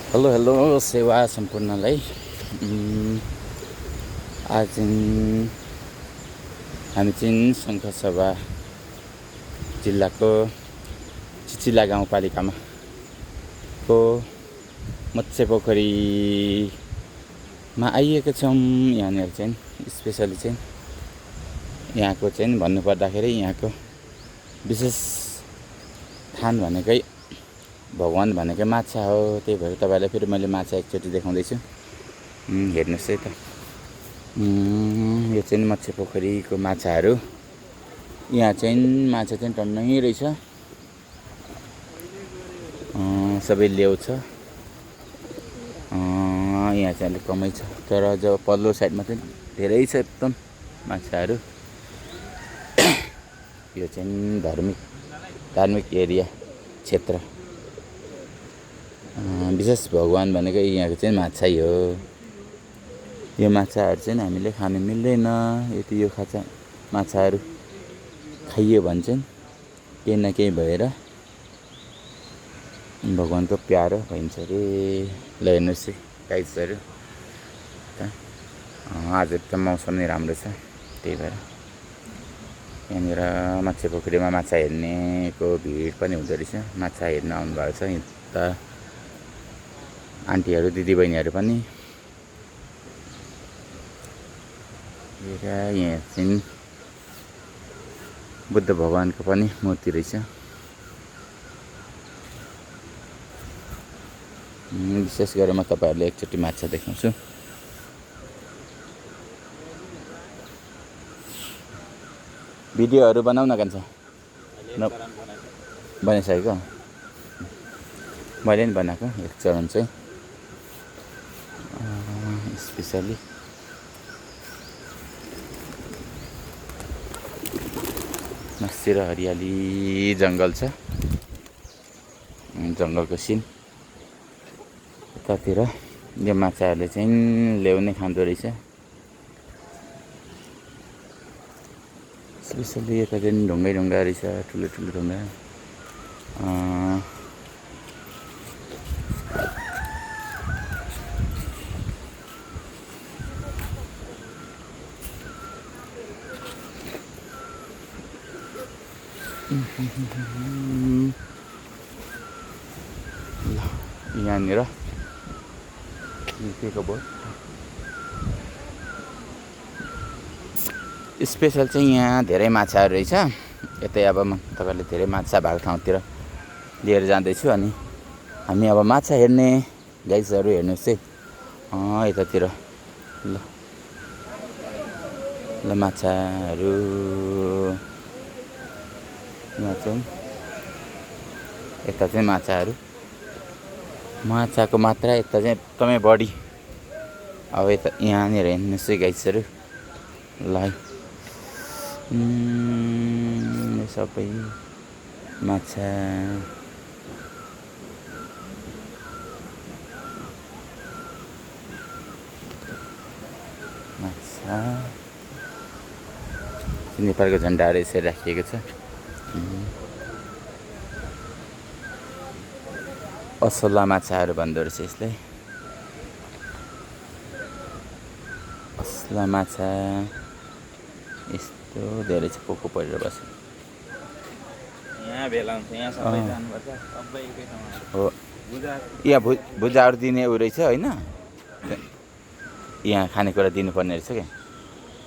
Hello hello सेवा सम्पूर्णलाई आज हामी चाहिँ सङ्खसभा जिल्लाको चिचिला गाउँपालिकामा को मत्स्य पोखरीमा आइएको छौँ। यहाँनिर चाहिँ स्पेसली चाहिँ यहाँको चाहिँ भन्नुपर्दाखेरि यहाँको विशेष थान भनेकै भगवान् भनेकै माछा हो। त्यही भएर तपाईँलाई फेरि मैले माछा एकचोटि देखाउँदैछु। हेर्नुहोस् है त, यो चाहिँ मत्स्य पोखरीको माछाहरू। यहाँ चाहिँ माछा चाहिँ टन्नै रहेछ, सबै ल्याउँछ। यहाँ चाहिँ अलिक कमै छ, तर जब पल्लो साइडमा चाहिँ धेरै छ एकदम माछाहरू। यो चाहिँ धार्मिक एरिया क्षेत्र। विशेष भगवान् भनेको यहाँको चाहिँ माछै हो। यो माछाहरू चाहिँ हामीले खानु मिल्दैन। यति यो माछाहरू खाइयो भने चाहिँ केही न केही भएर भगवान्को प्यारो भइन्छ अरे। ल हेर्नुहोस् है गाइजहरू, आज एकदम मौसम नै राम्रो छ। त्यही भएर यहाँनिर मत्स्य पोखरीमा माछा हेर्नेको भिड पनि हुँदो रहेछ। माछा हेर्न आउनुभएको छ यता आन्टीहरू दिदीबहिनीहरू पनि। यहाँ चाहिँ बुद्ध भगवान्को पनि मूर्ति रहेछ। विशेष गरेर म तपाईँहरूलाई एकचोटि माछा देखाउँछु। भिडियोहरू बनाउन कान्छ बनाइसकेको, मैले नि बनाएको एक चरण चाहिँ स्पेसली। मस्तिर हरियाली जङ्गल छ, जङ्गलको सिन। यतातिर यो माछाहरूले चाहिँ ल्याउने खाँदो रहेछ। स्पेसली यता चाहिँ ढुङ्गै रहेछ, ठुलो ढुङ्गा। यहाँनिर निस्केको बोट स्पेसल चाहिँ यहाँ धेरै माछाहरू रहेछ। यतै अब म तपाईँले धेरै माछा भएको ठाउँतिर लिएर जाँदैछु। अनि हामी अब माछा हेर्ने गाइजहरू हेर्नुहोस् है यतातिर। ल माछाहरू यहाँ चाहिँ यता चाहिँ माछाको मात्रा यता चाहिँ एकदमै बढी। अब यता यहाँनिर हेर्नुहोस् है गाइजहरू। ल सबै माछा नेपालको झन्डाहरू यसरी राखिएको छ। असला माछाहरू भन्दो रहेछ यसलाई। असला माछा यस्तो धेरै छ, पोको परेर बस्छ। यहाँ भेला हुन्छ, यहाँ सबै जानुपर्छ, सबै एकै ठाउँमा हो। यहाँ भुजाहरू दिने उ रहेछ होइन, यहाँ खानेकुरा दिनुपर्ने रहेछ क्या।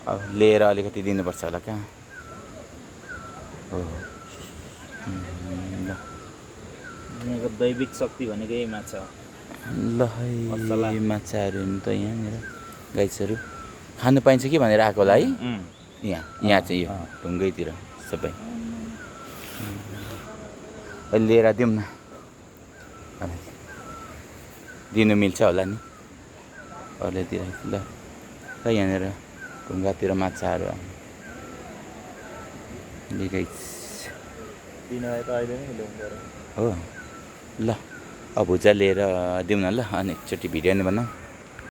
अब लिएर अलिकति दिनुपर्छ होला कहाँ हो। यहाँको दैविक शक्ति भनेको यही माछा हो। ल है माछाहरू त यहाँनिर गाइजहरू खानु पाइन्छ कि भनेर आएको होला है। यहाँ चाहिँ यो ढुङ्गैतिर सबै लिएर दिउँ न, दिनु मिल्छ होला नि अरूतिर। ल यहाँनिर ढुङ्गातिर माछाहरू हो। ल अब भुजा लिएर दिउँ न ल, अनि एकचोटि भिडियो नै बनाऊ।